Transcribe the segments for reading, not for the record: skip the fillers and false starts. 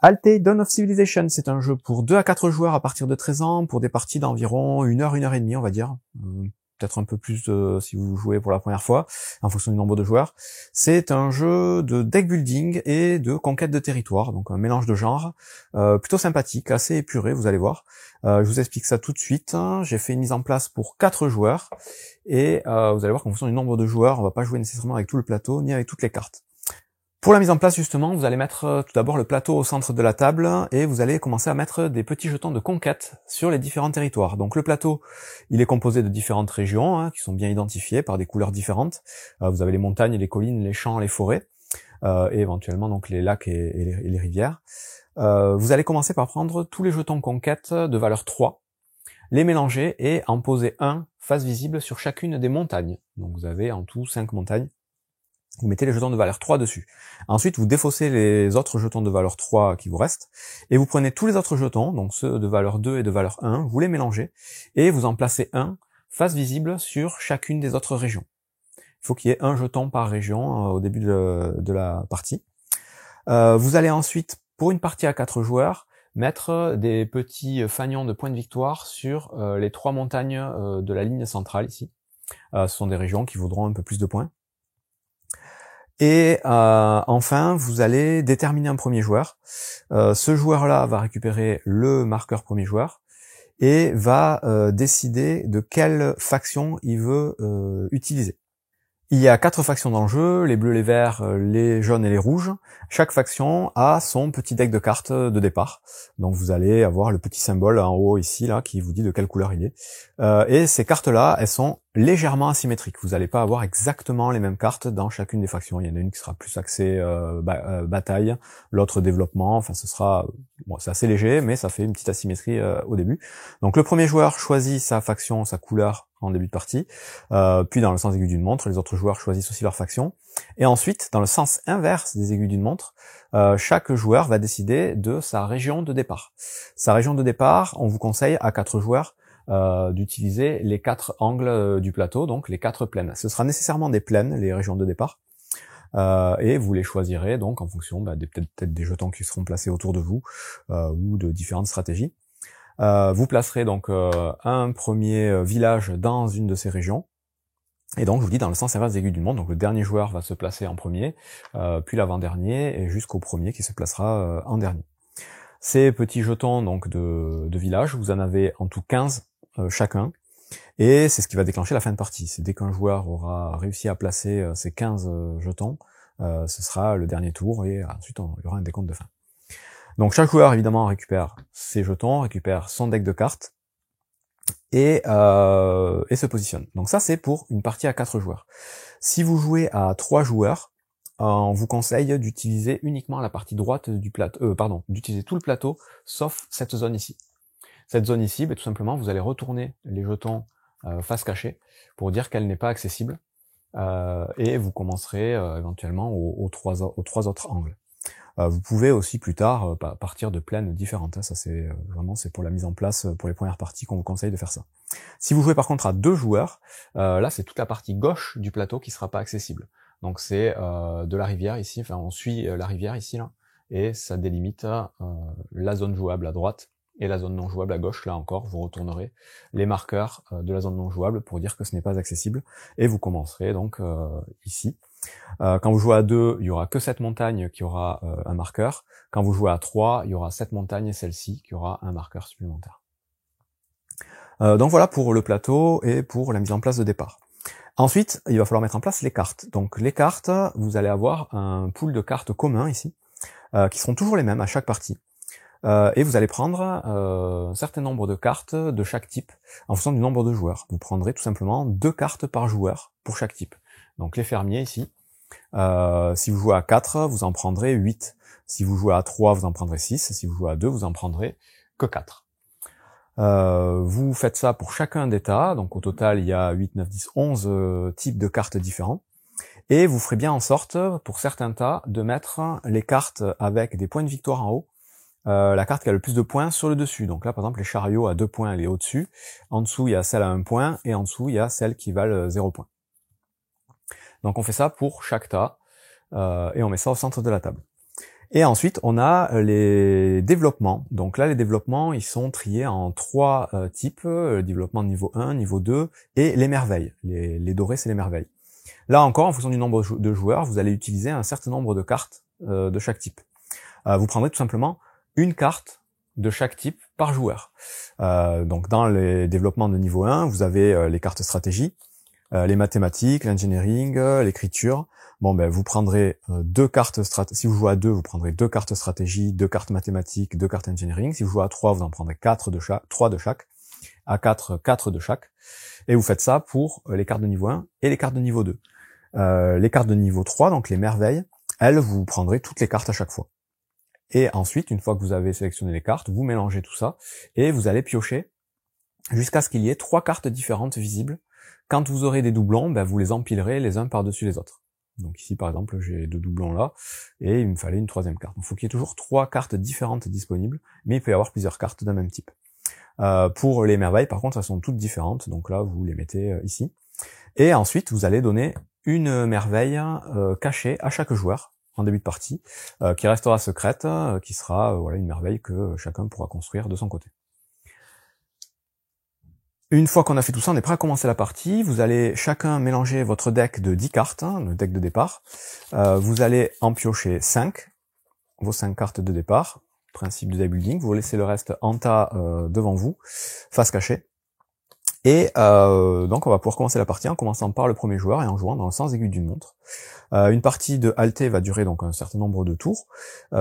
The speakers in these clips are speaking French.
Alté, Dawn of Civilization, c'est un jeu pour 2 à 4 joueurs à partir de 13 ans, pour des parties d'environ 1 heure, 1 heure et demie, on va dire. Peut-être un peu plus si vous jouez pour la première fois, en fonction du nombre de joueurs. C'est un jeu de deck building et de conquête de territoire, donc un mélange de genres, plutôt sympathique, assez épuré, vous allez voir. Je vous explique ça tout de suite. J'ai fait une mise en place pour 4 joueurs, et vous allez voir qu'en fonction du nombre de joueurs, on va pas jouer nécessairement avec tout le plateau, ni avec toutes les cartes. Pour la mise en place, justement, vous allez mettre tout d'abord le plateau au centre de la table et vous allez commencer à mettre des petits jetons de conquête sur les différents territoires. Donc le plateau, il est composé de différentes régions qui sont bien identifiées par des couleurs différentes. Vous avez les montagnes, les collines, les champs, les forêts et éventuellement donc les lacs et les rivières. Vous allez commencer par prendre tous les jetons conquête de valeur 3, les mélanger et en poser un face visible sur chacune des montagnes. Donc vous avez en tout 5 montagnes. Vous mettez les jetons de valeur 3 dessus. Ensuite, vous défaussez les autres jetons de valeur 3 qui vous restent, et vous prenez tous les autres jetons, donc ceux de valeur 2 et de valeur 1, vous les mélangez, et vous en placez un face visible sur chacune des autres régions. Il faut qu'il y ait un jeton par région au début de la partie. Vous allez ensuite, pour une partie à 4 joueurs, mettre des petits fanions de points de victoire sur les 3 montagnes de la ligne centrale ici. Ce sont des régions qui vaudront un peu plus de points. Et enfin, vous allez déterminer un premier joueur. Ce joueur-là va récupérer le marqueur premier joueur et va décider de quelle faction il veut utiliser. Il y a 4 factions dans le jeu, les bleus, les verts, les jaunes et les rouges. Chaque faction a son petit deck de cartes de départ. Donc vous allez avoir le petit symbole en haut ici là qui vous dit de quelle couleur il est. Et ces cartes-là, elles sont légèrement asymétriques. Vous n'allez pas avoir exactement les mêmes cartes dans chacune des factions. Il y en a une qui sera plus axée bataille, l'autre développement. Enfin, ce sera bon, c'est assez léger, mais ça fait une petite asymétrie au début. Donc le premier joueur choisit sa faction, sa couleur en début de partie, puis dans le sens aiguille d'une montre, les autres joueurs choisissent aussi leur faction, et ensuite, dans le sens inverse des aiguilles d'une montre, chaque joueur va décider de sa région de départ. Sa région de départ, on vous conseille à 4 joueurs d'utiliser les 4 angles du plateau, donc les 4 plaines. Ce sera nécessairement des plaines, les régions de départ, et vous les choisirez donc en fonction peut-être des jetons qui seront placés autour de vous, ou de différentes stratégies. Vous placerez donc un premier village dans une de ces régions, et donc je vous dis dans le sens inverse des aiguilles du monde, donc le dernier joueur va se placer en premier, puis l'avant-dernier, et jusqu'au premier qui se placera en dernier. Ces petits jetons donc de village, vous en avez en tout 15 chacun, et c'est ce qui va déclencher la fin de partie. C'est dès qu'un joueur aura réussi à placer ces 15 jetons, ce sera le dernier tour, et ensuite il y aura un décompte de fin. Donc chaque joueur évidemment récupère ses jetons, récupère son deck de cartes et se positionne. Donc ça c'est pour une partie à 4 joueurs. Si vous jouez à 3 joueurs, on vous conseille d'utiliser uniquement la partie droite du plateau, d'utiliser tout le plateau sauf cette zone ici. Cette zone ici, tout simplement vous allez retourner les jetons face cachée pour dire qu'elle n'est pas accessible et vous commencerez éventuellement aux 3 autres angles. Vous pouvez aussi plus tard partir de plaines différentes. Ça c'est vraiment pour la mise en place pour les premières parties qu'on vous conseille de faire ça. Si vous jouez par contre à 2 joueurs, là c'est toute la partie gauche du plateau qui sera pas accessible. Donc c'est de la rivière ici, enfin on suit la rivière ici là, et ça délimite la zone jouable à droite et la zone non jouable à gauche. Là encore, vous retournerez les marqueurs de la zone non jouable pour dire que ce n'est pas accessible, et vous commencerez donc ici. Quand vous jouez à 2, il y aura que cette montagne qui aura un marqueur. Quand vous jouez à 3, il y aura cette montagne et celle-ci qui aura un marqueur supplémentaire. Donc voilà pour le plateau et pour la mise en place de départ. Ensuite, il va falloir mettre en place les cartes. Donc les cartes, vous allez avoir un pool de cartes commun ici, qui seront toujours les mêmes à chaque partie. Et vous allez prendre un certain nombre de cartes de chaque type en fonction du nombre de joueurs. Vous prendrez tout simplement 2 cartes par joueur pour chaque type. Donc les fermiers ici, si vous jouez à 4, vous en prendrez 8. Si vous jouez à 3, vous en prendrez 6. Si vous jouez à 2, vous en prendrez que 4. Vous faites ça pour chacun des tas. Donc au total, il y a 8, 9, 10, 11 types de cartes différents. Et vous ferez bien en sorte, pour certains tas, de mettre les cartes avec des points de victoire en haut. La carte qui a le plus de points sur le dessus. Donc là, par exemple, les chariots à 2 points, elle est au-dessus. En dessous, il y a celle à 1 point. Et en dessous, il y a celles qui valent 0 point. Donc on fait ça pour chaque tas, et on met ça au centre de la table. Et ensuite, on a les développements. Donc là, les développements, ils sont triés en 3 types. Le développement niveau 1, niveau 2 et les merveilles. Les dorés, c'est les merveilles. Là encore, en fonction du nombre de joueurs, vous allez utiliser un certain nombre de cartes de chaque type. Vous prendrez tout simplement une carte de chaque type par joueur. Donc dans les développements de niveau 1, vous avez les cartes stratégie, les mathématiques, l'engineering, l'écriture. Bon, ben vous prendrez 2 cartes stratégie. Si vous jouez à 2, vous prendrez 2 cartes stratégie, 2 cartes mathématiques, 2 cartes engineering. Si vous jouez à 3, vous en prendrez 4 de chaque, 3 de chaque. À 4, 4 de chaque. Et vous faites ça pour les cartes de niveau 1 et les cartes de niveau 2. Les cartes de niveau 3, donc les merveilles, elles, vous prendrez toutes les cartes à chaque fois. Et ensuite, une fois que vous avez sélectionné les cartes, vous mélangez tout ça et vous allez piocher jusqu'à ce qu'il y ait 3 cartes différentes visibles. Quand vous aurez des doublons, ben vous les empilerez les uns par-dessus les autres. Donc ici, par exemple, j'ai 2 doublons là, et il me fallait une 3e carte. Donc il faut qu'il y ait toujours 3 cartes différentes disponibles, mais il peut y avoir plusieurs cartes d'un même type. Pour les merveilles, par contre, elles sont toutes différentes, donc là, vous les mettez ici. Et ensuite, vous allez donner une merveille cachée à chaque joueur, en début de partie, qui restera secrète, qui sera voilà une merveille que chacun pourra construire de son côté. Une fois qu'on a fait tout ça, on est prêt à commencer la partie. Vous allez chacun mélanger votre deck de 10 cartes, le deck de départ. Vous allez en piocher 5, vos 5 cartes de départ, principe de deck building. Vous laissez le reste en tas devant vous, face cachée. Et donc on va pouvoir commencer la partie en commençant par le premier joueur et en jouant dans le sens aigu d'une montre. Une partie de halté va durer donc un certain nombre de tours,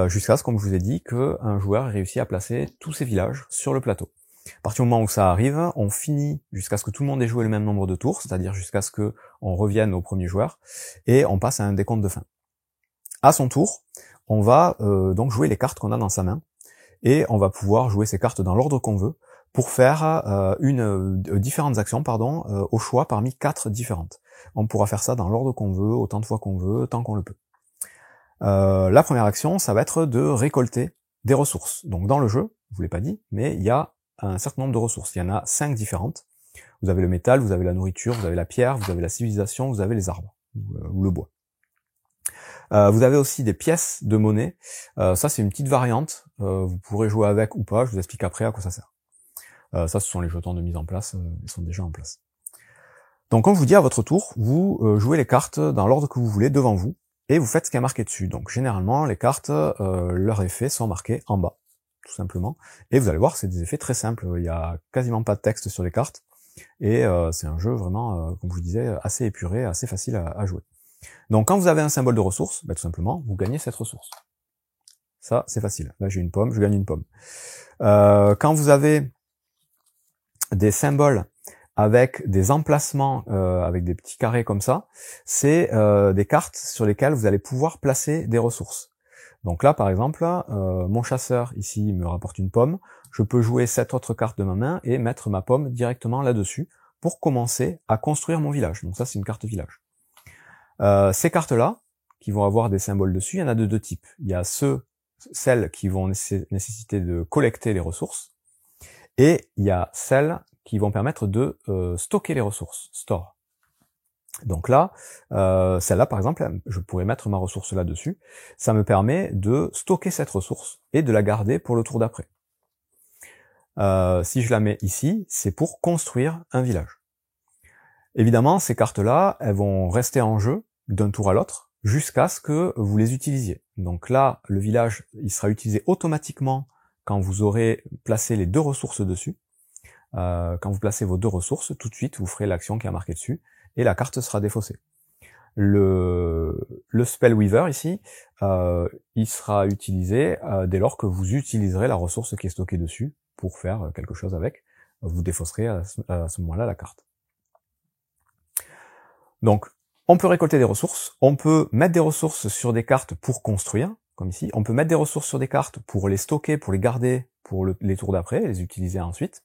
jusqu'à ce, comme je vous ai dit, qu'un joueur ait réussi à placer tous ses villages sur le plateau. À partir du moment où ça arrive, on finit jusqu'à ce que tout le monde ait joué le même nombre de tours, c'est-à-dire jusqu'à ce que on revienne au premier joueur, et on passe à un décompte de fin. À son tour, on va donc jouer les cartes qu'on a dans sa main, et on va pouvoir jouer ces cartes dans l'ordre qu'on veut, pour faire différentes actions au choix parmi 4 différentes. On pourra faire ça dans l'ordre qu'on veut, autant de fois qu'on veut, tant qu'on le peut. La première action, ça va être de récolter des ressources. Donc dans le jeu, je vous l'ai pas dit, mais il y a un certain nombre de ressources. Il y en a 5 différentes. Vous avez le métal, vous avez la nourriture, vous avez la pierre, vous avez la civilisation, vous avez les arbres, ou le bois. Vous avez aussi des pièces de monnaie. Ça, c'est une petite variante. Vous pourrez jouer avec ou pas, je vous explique après à quoi ça sert. Ça, ce sont les jetons de mise en place, ils sont déjà en place. Donc, comme je vous dis, à votre tour, vous jouez les cartes dans l'ordre que vous voulez devant vous, et vous faites ce qui est marqué dessus. Donc, généralement, les cartes, leurs effets sont marqués en bas, tout simplement. Et vous allez voir, c'est des effets très simples. Il y a quasiment pas de texte sur les cartes, et c'est un jeu vraiment, comme je vous disais, assez épuré, assez facile à jouer. Donc, quand vous avez un symbole de ressource, tout simplement, vous gagnez cette ressource. Ça, c'est facile. Là, j'ai une pomme, je gagne une pomme. Quand vous avez des symboles avec des emplacements, avec des petits carrés comme ça, c'est des cartes sur lesquelles vous allez pouvoir placer des ressources. Donc là, par exemple, mon chasseur, ici, me rapporte une pomme. Je peux jouer cette autre carte de ma main et mettre ma pomme directement là-dessus pour commencer à construire mon village. Donc ça, c'est une carte village. Ces cartes-là, qui vont avoir des symboles dessus, il y en a de 2 types. Il y a celles qui vont nécessiter de collecter les ressources, et il y a celles qui vont permettre de stocker les ressources, store. Donc là, celle-là par exemple, je pourrais mettre ma ressource là-dessus, ça me permet de stocker cette ressource et de la garder pour le tour d'après. Si je la mets ici, c'est pour construire un village. Évidemment, ces cartes-là, elles vont rester en jeu d'un tour à l'autre, jusqu'à ce que vous les utilisiez. Donc là, le village, il sera utilisé automatiquement quand vous aurez placé les 2 ressources dessus. Quand vous placez vos 2 ressources, tout de suite, vous ferez l'action qui est marquée dessus, et la carte sera défaussée. Le Spell Weaver, ici, il sera utilisé dès lors que vous utiliserez la ressource qui est stockée dessus pour faire quelque chose avec. Vous défausserez à ce moment-là la carte. Donc, on peut récolter des ressources, on peut mettre des ressources sur des cartes pour construire, comme ici, on peut mettre des ressources sur des cartes pour les stocker, pour les garder pour les tours d'après, les utiliser ensuite.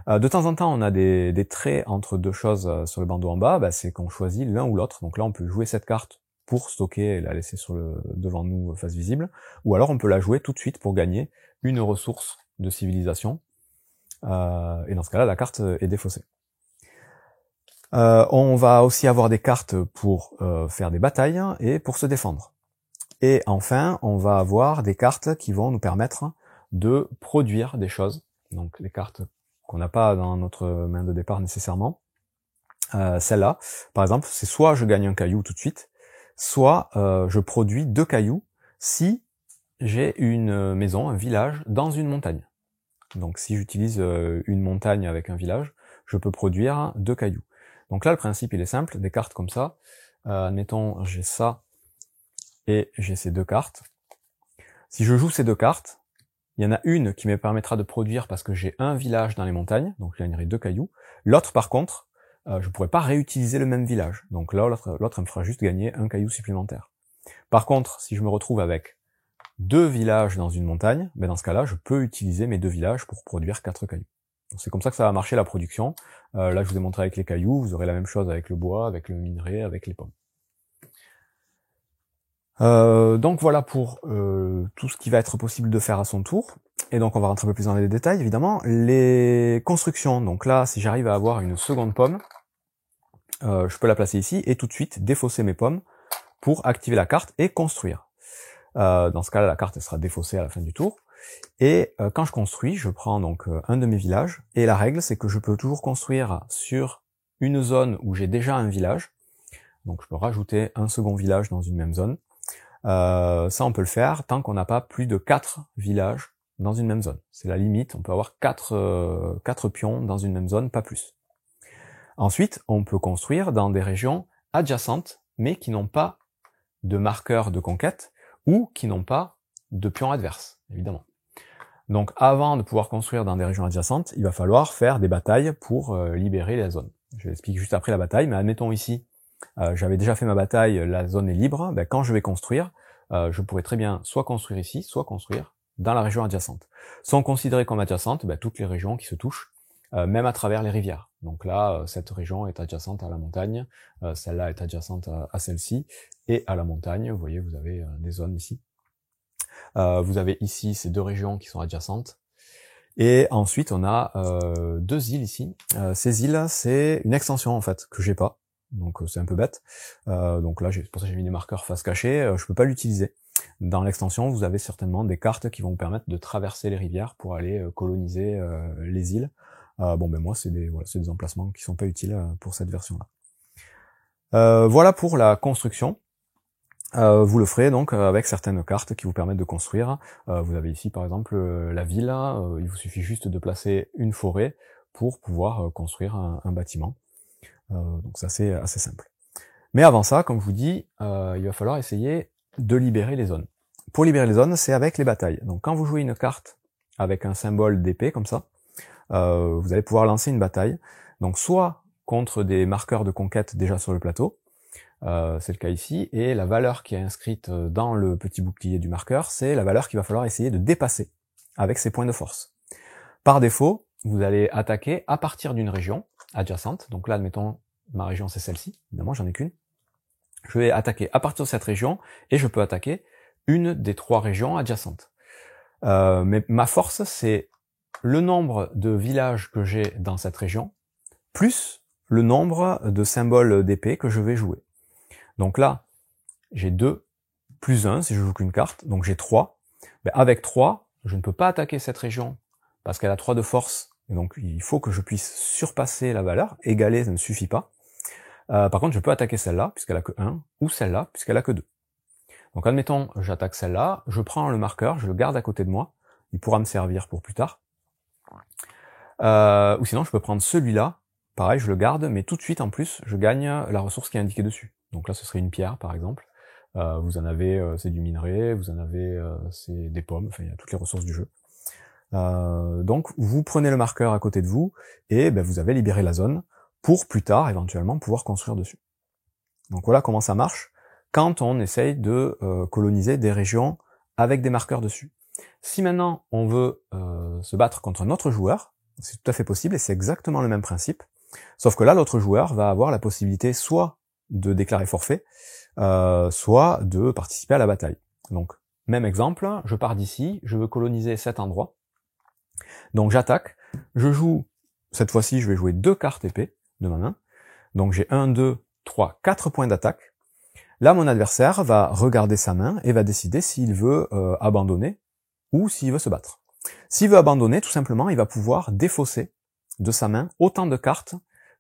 De temps en temps, on a des traits entre 2 choses sur le bandeau en bas, c'est qu'on choisit l'un ou l'autre. Donc là, on peut jouer cette carte pour stocker et la laisser devant nous face visible, ou alors on peut la jouer tout de suite pour gagner une ressource de civilisation, et dans ce cas-là, la carte est défaussée. On va aussi avoir des cartes pour faire des batailles et pour se défendre. Et enfin, on va avoir des cartes qui vont nous permettre de produire des choses. Donc les cartes qu'on n'a pas dans notre main de départ nécessairement. Celle-là, par exemple, c'est soit je gagne un caillou tout de suite, soit je produis 2 cailloux si j'ai une maison, un village, dans une montagne. Donc si j'utilise une montagne avec un village, je peux produire 2 cailloux. Donc là, le principe, il est simple, des cartes comme ça. Admettons, j'ai ça, et j'ai ces 2 cartes. Si je joue ces 2 cartes, il y en a une qui me permettra de produire parce que j'ai un village dans les montagnes, donc je gagnerai 2 cailloux. L'autre, par contre, je pourrais pas réutiliser le même village. Donc là, l'autre me fera juste gagner un caillou supplémentaire. Par contre, si je me retrouve avec 2 villages dans une montagne, ben dans ce cas-là, je peux utiliser mes 2 villages pour produire 4 cailloux. C'est comme ça que ça va marcher la production. Là, je vous ai montré avec les cailloux, vous aurez la même chose avec le bois, avec le minerai, avec les pommes. Donc voilà pour tout ce qui va être possible de faire à son tour. Et donc on va rentrer un peu plus dans les détails, évidemment. Les constructions, donc là, si j'arrive à avoir une seconde pomme, je peux la placer ici et tout de suite défausser mes pommes pour activer la carte et construire. Dans ce cas-là, la carte elle sera défaussée à la fin du tour. Et quand je construis, je prends donc un de mes villages. Et la règle, c'est que je peux toujours construire sur une zone où j'ai déjà un village. Donc je peux rajouter un second village dans une même zone. Ça, on peut le faire tant qu'on n'a pas plus de 4 villages dans une même zone. C'est la limite, on peut avoir 4 pions dans une même zone, pas plus. Ensuite, on peut construire dans des régions adjacentes, mais qui n'ont pas de marqueur de conquête, ou qui n'ont pas de pions adverses, évidemment. Donc avant de pouvoir construire dans des régions adjacentes, il va falloir faire des batailles pour libérer la zone. Je vais expliquer juste après la bataille, mais admettons ici, j'avais déjà fait ma bataille, la zone est libre, ben, quand je vais construire, je pourrais très bien soit construire ici, soit construire dans la région adjacente. Sont considérées comme adjacentes ben, toutes les régions qui se touchent, même à travers les rivières. Donc là, cette région est adjacente à la montagne, celle-là est adjacente à celle-ci, et à la montagne, vous voyez, vous avez des zones ici. Vous avez ici ces 2 régions qui sont adjacentes. Et ensuite, on a 2 îles ici. Ces îles, c'est une extension en fait que j'ai pas. Donc c'est un peu bête. Donc là, c'est pour ça que j'ai mis des marqueurs face cachée. Je peux pas l'utiliser. Dans l'extension, vous avez certainement des cartes qui vont vous permettre de traverser les rivières pour aller coloniser les îles. Bon ben moi, c'est des emplacements qui sont pas utiles pour cette version-là. Voilà pour la construction. Vous le ferez donc avec certaines cartes qui vous permettent de construire. Vous avez ici par exemple la ville, il vous suffit juste de placer une forêt pour pouvoir construire un bâtiment. Donc ça c'est assez simple. Mais avant ça, comme je vous dis, il va falloir essayer de libérer les zones. Pour libérer les zones, c'est avec les batailles. Donc quand vous jouez une carte avec un symbole d'épée comme ça, vous allez pouvoir lancer une bataille. Donc soit contre des marqueurs de conquête déjà sur le plateau, c'est le cas ici, et la valeur qui est inscrite dans le petit bouclier du marqueur, c'est la valeur qu'il va falloir essayer de dépasser avec ses points de force. Par défaut, vous allez attaquer à partir d'une région adjacente, donc là, admettons, ma région c'est celle-ci, évidemment j'en ai qu'une. Je vais attaquer à partir de cette région, et je peux attaquer une des 3 régions adjacentes. Mais ma force, c'est le nombre de villages que j'ai dans cette région, plus le nombre de symboles d'épée que je vais jouer. Donc là, j'ai 2 plus 1 si je joue qu'une carte, donc j'ai 3. Ben avec 3, je ne peux pas attaquer cette région parce qu'elle a 3 de force, et donc il faut que je puisse surpasser la valeur, égaler ça ne suffit pas. Par contre, je peux attaquer celle-là, puisqu'elle a que 1, ou celle-là, puisqu'elle a que 2. Donc admettons, j'attaque celle-là, je prends le marqueur, je le garde à côté de moi, il pourra me servir pour plus tard. Ou sinon, je peux prendre celui-là, pareil, je le garde, mais tout de suite, en plus, je gagne la ressource qui est indiquée dessus. Donc là, ce serait une pierre, par exemple. Vous en avez, c'est du minerai, vous en avez, c'est des pommes, enfin, il y a toutes les ressources du jeu. Donc, vous prenez le marqueur à côté de vous, et ben, vous avez libéré la zone, pour plus tard, éventuellement, pouvoir construire dessus. Donc voilà comment ça marche, quand on essaye de coloniser des régions avec des marqueurs dessus. Si maintenant, on veut se battre contre un autre joueur, c'est tout à fait possible, et c'est exactement le même principe, sauf que là, l'autre joueur va avoir la possibilité soit de déclarer forfait, soit de participer à la bataille. Donc, même exemple, je pars d'ici, je veux coloniser cet endroit, donc j'attaque, je joue, cette fois-ci je vais jouer 2 cartes épée de ma main, donc j'ai 1, 2, 3, 4 points d'attaque, Là, mon adversaire va regarder sa main et va décider s'il veut abandonner ou s'il veut se battre. S'il veut abandonner, tout simplement, il va pouvoir défausser de sa main autant de cartes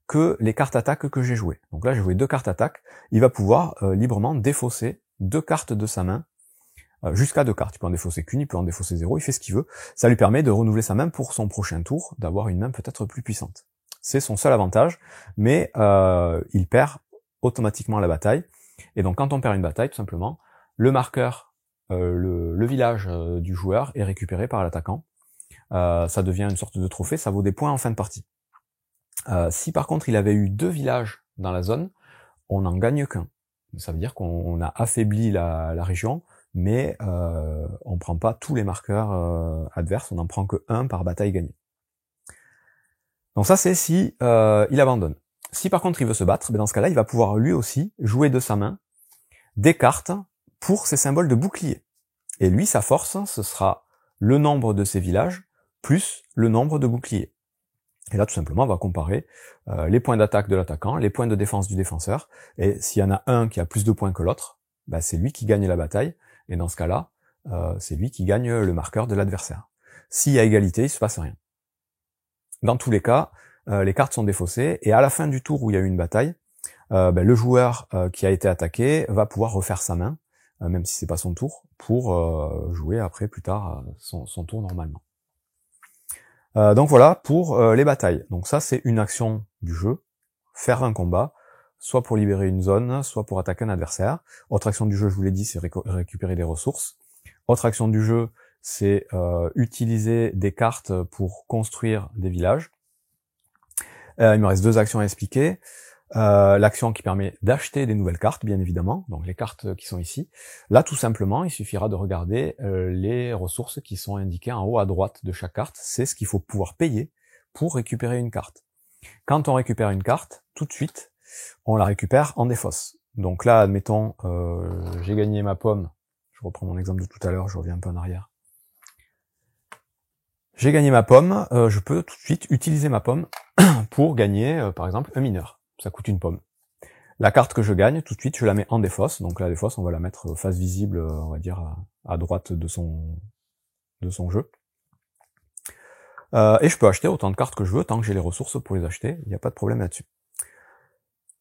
que les cartes attaques que j'ai jouées. Donc là, j'ai joué 2 cartes attaques. Il va pouvoir librement défausser 2 cartes de sa main, jusqu'à 2 cartes. Il peut en défausser qu'une, il peut en défausser 0, il fait ce qu'il veut. Ça lui permet de renouveler sa main pour son prochain tour, d'avoir une main peut-être plus puissante. C'est son seul avantage, mais il perd automatiquement la bataille. Et donc quand on perd une bataille, tout simplement, le marqueur, le village du joueur est récupéré par l'attaquant. Ça devient une sorte de trophée, ça vaut des points en fin de partie. Si par contre il avait eu 2 villages dans la zone, on n'en gagne qu'un. Ça veut dire qu'on a affaibli la région, mais on prend pas tous les marqueurs adverses, on n'en prend que 1 par bataille gagnée. Donc ça c'est si il abandonne. Si par contre il veut se battre, dans ce cas-là, il va pouvoir lui aussi jouer de sa main des cartes pour ses symboles de bouclier. Et lui, sa force, ce sera le nombre de ses villages plus le nombre de boucliers. Et là, tout simplement, on va comparer les points d'attaque de l'attaquant, les points de défense du défenseur, et s'il y en a un qui a plus de points que l'autre, c'est lui qui gagne la bataille, et dans ce cas-là, c'est lui qui gagne le marqueur de l'adversaire. S'il y a égalité, il se passe rien. Dans tous les cas, les cartes sont défaussées, et à la fin du tour où il y a eu une bataille, le joueur qui a été attaqué va pouvoir refaire sa main, même si c'est pas son tour, pour jouer après plus tard son tour normalement. Donc voilà pour les batailles. Donc ça c'est une action du jeu, faire un combat, soit pour libérer une zone, soit pour attaquer un adversaire. Autre action du jeu, je vous l'ai dit, c'est récupérer des ressources. Autre action du jeu, c'est utiliser des cartes pour construire des villages. Il me reste 2 actions à expliquer. L'action qui permet d'acheter des nouvelles cartes, bien évidemment, donc les cartes qui sont ici. Là, tout simplement, il suffira de regarder les ressources qui sont indiquées en haut à droite de chaque carte. C'est ce qu'il faut pouvoir payer pour récupérer une carte. Quand on récupère une carte, tout de suite, on la récupère en défausse. Donc là, admettons, j'ai gagné ma pomme. Je reprends mon exemple de tout à l'heure, je reviens un peu en arrière. J'ai gagné ma pomme, je peux tout de suite utiliser ma pomme pour gagner, par exemple, un mineur. Ça coûte une pomme. La carte que je gagne, tout de suite, je la mets en défausse. Donc la défausse, on va la mettre face visible, on va dire, à droite de son jeu. Et je peux acheter autant de cartes que je veux, tant que j'ai les ressources pour les acheter. Il n'y a pas de problème là-dessus.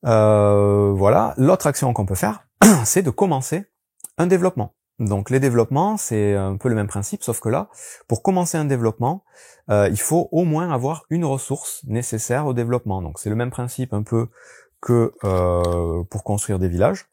Voilà. L'autre action qu'on peut faire, c'est de commencer un développement. Donc les développements, c'est un peu le même principe, sauf que là, pour commencer un développement, il faut au moins avoir une ressource nécessaire au développement. Donc c'est le même principe un peu que pour construire des villages.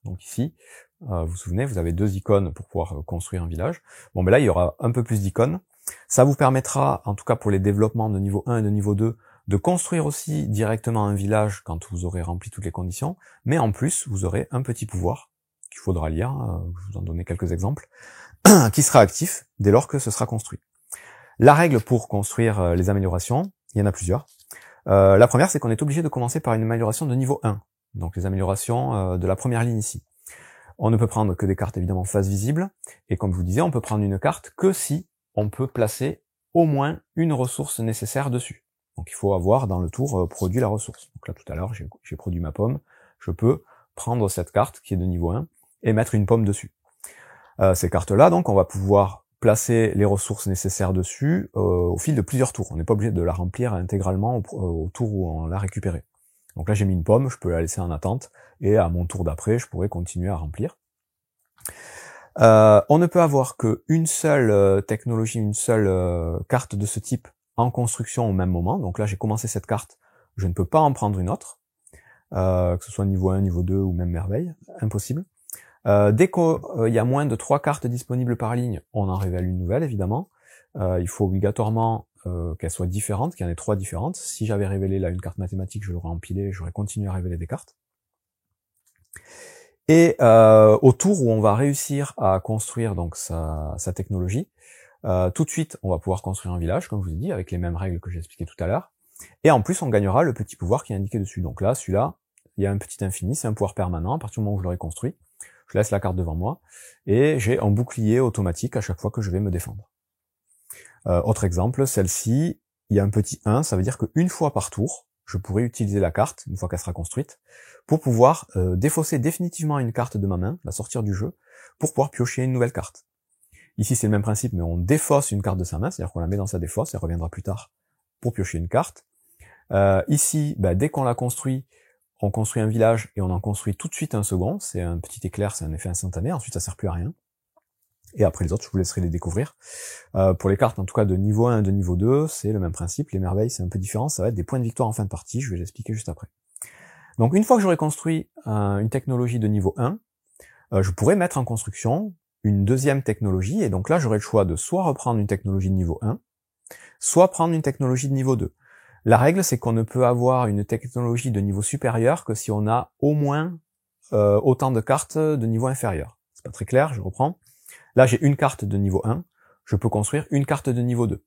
Donc ici, vous vous souvenez, vous avez 2 icônes pour pouvoir construire un village. Bon, là, il y aura un peu plus d'icônes. Ça vous permettra, en tout cas pour les développements de niveau 1 et de niveau 2, de construire aussi directement un village quand vous aurez rempli toutes les conditions. Mais en plus, vous aurez un petit pouvoir qu'il faudra lire, je vous en donner quelques exemples, qui sera actif dès lors que ce sera construit. La règle pour construire les améliorations, il y en a plusieurs. La première, c'est qu'on est obligé de commencer par une amélioration de niveau 1, donc les améliorations de la première ligne ici. On ne peut prendre que des cartes évidemment face visible, et comme je vous disais, on peut prendre une carte que si on peut placer au moins une ressource nécessaire dessus. Donc il faut avoir dans le tour produit la ressource. Donc là tout à l'heure, j'ai produit ma pomme, je peux prendre cette carte qui est de niveau 1, et mettre une pomme dessus. Ces cartes-là, donc, on va pouvoir placer les ressources nécessaires dessus au fil de plusieurs tours. On n'est pas obligé de la remplir intégralement au tour où on l'a récupérée. Donc là, j'ai mis une pomme, je peux la laisser en attente, et à mon tour d'après, je pourrais continuer à remplir. On ne peut avoir qu'une seule technologie, une seule carte de ce type en construction au même moment. Donc là, j'ai commencé cette carte, je ne peux pas en prendre une autre, que ce soit niveau 1, niveau 2 ou même merveille, impossible. Dès qu'il y a moins de 3 cartes disponibles par ligne, on en révèle une nouvelle, évidemment. Il faut obligatoirement qu'elles soient différentes, qu'il y en ait 3 différentes. Si j'avais révélé là une carte mathématique, je l'aurais empilée, j'aurais continué à révéler des cartes. Et au tour où on va réussir à construire donc sa technologie, tout de suite, on va pouvoir construire un village, comme je vous ai dit, avec les mêmes règles que j'ai expliquées tout à l'heure. Et en plus, on gagnera le petit pouvoir qui est indiqué dessus. Donc là, celui-là, il y a un petit infini, c'est un pouvoir permanent. À partir du moment où je l'aurai construit, je laisse la carte devant moi, et j'ai un bouclier automatique à chaque fois que je vais me défendre. Autre exemple, celle-ci, il y a un petit 1, ça veut dire qu'une fois par tour, je pourrai utiliser la carte, une fois qu'elle sera construite, pour pouvoir défausser définitivement une carte de ma main, la sortir du jeu, pour pouvoir piocher une nouvelle carte. Ici, c'est le même principe, mais on défausse une carte de sa main, c'est-à-dire qu'on la met dans sa défausse, elle reviendra plus tard pour piocher une carte. Ici, dès qu'on l'a construit, on construit un village et on en construit tout de suite un second, c'est un petit éclair, c'est un effet instantané, ensuite ça sert plus à rien. Et après les autres, je vous laisserai les découvrir. Pour les cartes, en tout cas, de niveau 1 et de niveau 2, c'est le même principe. Les merveilles, c'est un peu différent, ça va être des points de victoire en fin de partie, je vais l'expliquer juste après. Donc une fois que j'aurai construit une technologie de niveau 1, je pourrais mettre en construction une deuxième technologie, et donc là j'aurai le choix de soit reprendre une technologie de niveau 1, soit prendre une technologie de niveau 2. La règle, c'est qu'on ne peut avoir une technologie de niveau supérieur que si on a au moins autant de cartes de niveau inférieur. C'est pas très clair, je reprends. Là j'ai une carte de niveau 1, je peux construire une carte de niveau 2.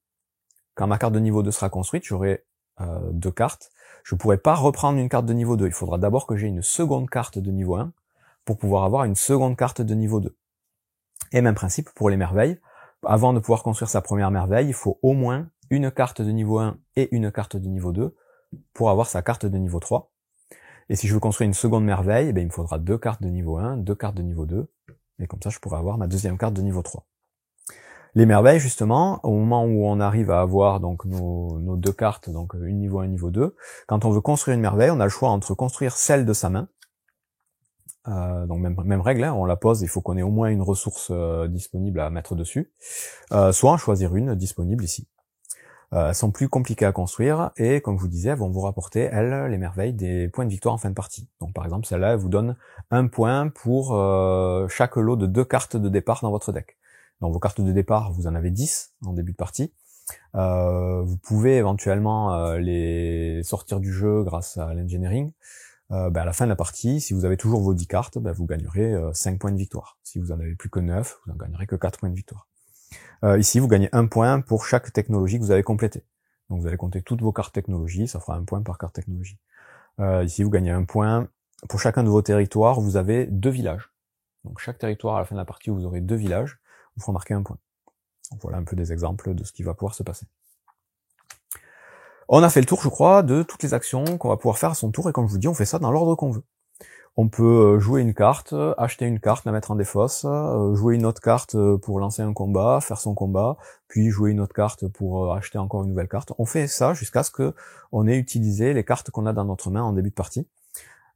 Quand ma carte de niveau 2 sera construite, j'aurai 2 cartes. Je ne pourrai pas reprendre une carte de niveau 2. Il faudra d'abord que j'ai une seconde carte de niveau 1 pour pouvoir avoir une seconde carte de niveau 2. Et même principe pour les merveilles. Avant de pouvoir construire sa première merveille, il faut au moins une carte de niveau 1 et une carte de niveau 2 pour avoir sa carte de niveau 3. Et si je veux construire une seconde merveille, il me faudra 2 cartes de niveau 1, 2 cartes de niveau 2, et comme ça je pourrai avoir ma deuxième carte de niveau 3. Les merveilles, justement, au moment où on arrive à avoir donc nos 2 cartes, donc une niveau 1, niveau 2, quand on veut construire une merveille, on a le choix entre construire celle de sa main, donc même règle, hein, on la pose, il faut qu'on ait au moins une ressource disponible à mettre dessus, soit en choisir une disponible ici. Elles sont plus compliquées à construire, et comme je vous disais, elles vont vous rapporter, elles, les merveilles, des points de victoire en fin de partie. Donc par exemple, celle-là, elle vous donne 1 point pour chaque lot de 2 cartes de départ dans votre deck. Dans vos cartes de départ, vous en avez 10 en début de partie. Vous pouvez éventuellement les sortir du jeu grâce à l'engineering. À la fin de la partie, si vous avez toujours vos 10 cartes, vous gagnerez 5 points de victoire. Si vous en avez plus que 9, vous en gagnerez que 4 points de victoire. Ici, vous gagnez 1 point pour chaque technologie que vous avez complétée. Donc vous allez compter toutes vos cartes technologie, ça fera 1 point par carte technologie. Ici, vous gagnez 1 point. Pour chacun de vos territoires, vous avez 2 villages. Donc chaque territoire, à la fin de la partie, vous aurez 2 villages, vous ferez marquer 1 point. Donc voilà un peu des exemples de ce qui va pouvoir se passer. On a fait le tour, je crois, de toutes les actions qu'on va pouvoir faire à son tour, et comme je vous dis, on fait ça dans l'ordre qu'on veut. On peut jouer une carte, acheter une carte, la mettre en défausse, jouer une autre carte pour lancer un combat, faire son combat, puis jouer une autre carte pour acheter encore une nouvelle carte. On fait ça jusqu'à ce que on ait utilisé les cartes qu'on a dans notre main en début de partie,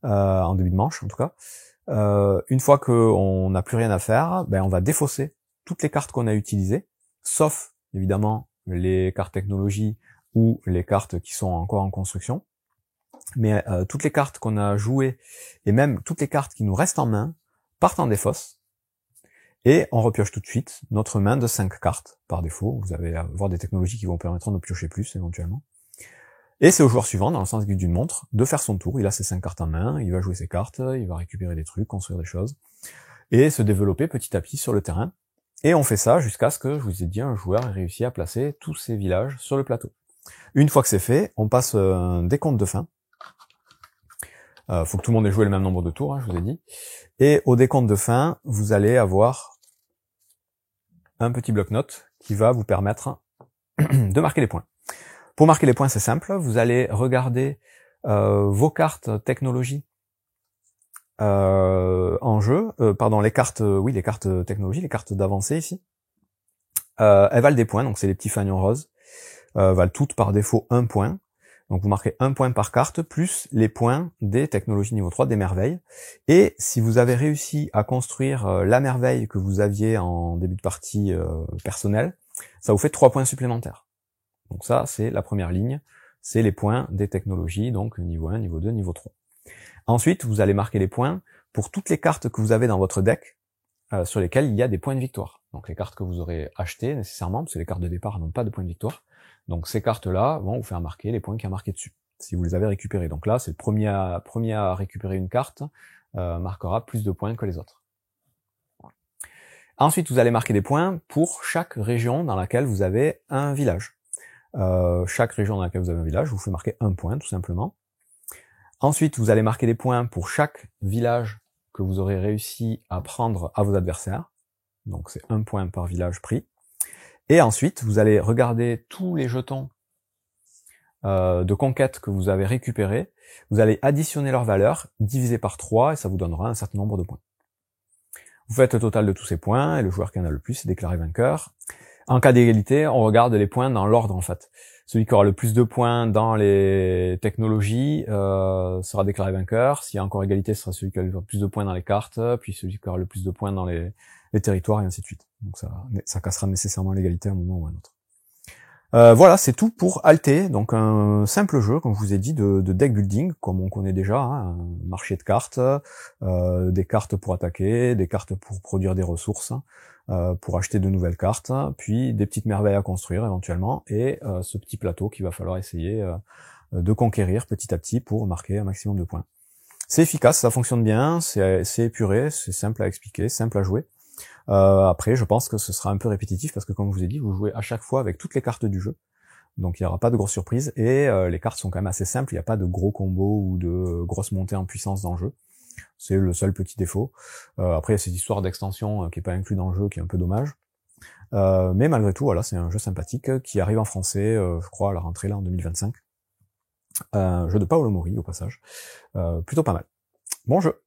en début de manche en tout cas. Une fois qu'on n'a plus rien à faire, on va défausser toutes les cartes qu'on a utilisées, sauf évidemment les cartes technologie ou les cartes qui sont encore en construction. Mais toutes les cartes qu'on a jouées, et même toutes les cartes qui nous restent en main, partent en défausse, et on repioche tout de suite notre main de 5 cartes, par défaut. Vous allez avoir des technologies qui vont permettre de piocher plus, éventuellement. Et c'est au joueur suivant, dans le sens d'une montre, de faire son tour. Il a ses 5 cartes en main, il va jouer ses cartes, il va récupérer des trucs, construire des choses, et se développer petit à petit sur le terrain. Et on fait ça jusqu'à ce que, je vous ai dit, un joueur ait réussi à placer tous ses villages sur le plateau. Une fois que c'est fait, on passe un décompte de fin. Faut que tout le monde ait joué le même nombre de tours, hein, je vous ai dit. Et au décompte de fin, vous allez avoir un petit bloc-notes qui va vous permettre de marquer les points. Pour marquer les points, c'est simple. Vous allez regarder vos cartes technologie en jeu. Les cartes, les cartes technologie, les cartes d'avancée ici. Elles valent des points, donc c'est les petits fanions roses. Valent toutes par défaut 1 point. Donc vous marquez 1 point par carte, plus les points des technologies niveau 3, des merveilles. Et si vous avez réussi à construire la merveille que vous aviez en début de partie personnelle, ça vous fait 3 points supplémentaires. Donc ça, c'est la première ligne, c'est les points des technologies, donc niveau 1, niveau 2, niveau 3. Ensuite, vous allez marquer les points pour toutes les cartes que vous avez dans votre deck, sur lesquelles il y a des points de victoire. Donc les cartes que vous aurez achetées nécessairement, parce que les cartes de départ n'ont pas de points de victoire. Donc ces cartes-là vont vous faire marquer les points qu'il y a marqués dessus, si vous les avez récupérés. Donc là, c'est le premier à récupérer une carte, marquera plus de points que les autres. Ensuite, vous allez marquer des points pour chaque région dans laquelle vous avez un village. Chaque région dans laquelle vous avez un village, vous fait marquer 1 point, tout simplement. Ensuite, vous allez marquer des points pour chaque village que vous aurez réussi à prendre à vos adversaires. Donc c'est 1 point par village pris. Et ensuite, vous allez regarder tous les jetons de conquêtes que vous avez récupérées, vous allez additionner leurs valeurs, diviser par 3, et ça vous donnera un certain nombre de points. Vous faites le total de tous ces points, et le joueur qui en a le plus est déclaré vainqueur. En cas d'égalité, on regarde les points dans l'ordre en fait. Celui qui aura le plus de points dans les technologies sera déclaré vainqueur. S'il y a encore égalité, ce sera celui qui a le plus de points dans les cartes, puis celui qui aura le plus de points dans les territoires, et ainsi de suite. Donc ça cassera nécessairement l'égalité à un moment ou à un autre. Voilà, c'est tout pour Alté, donc un simple jeu, comme je vous ai dit, de deck building, comme on connaît déjà, hein, un marché de cartes, des cartes pour attaquer, des cartes pour produire des ressources, pour acheter de nouvelles cartes, puis des petites merveilles à construire éventuellement, et ce petit plateau qu'il va falloir essayer de conquérir petit à petit pour marquer un maximum de points. C'est efficace, ça fonctionne bien, c'est épuré, c'est simple à expliquer, simple à jouer. Après, je pense que ce sera un peu répétitif parce que, comme je vous ai dit, vous jouez à chaque fois avec toutes les cartes du jeu. Donc il n'y aura pas de grosses surprises, et les cartes sont quand même assez simples, il n'y a pas de gros combos ou de grosses montées en puissance dans le jeu. C'est le seul petit défaut. Après, il y a cette histoire d'extension qui est pas inclus dans le jeu, qui est un peu dommage. Mais malgré tout, voilà, c'est un jeu sympathique qui arrive en français, je crois, à la rentrée là en 2025. Jeu de Paolo Mori, au passage. Plutôt pas mal. Bon jeu.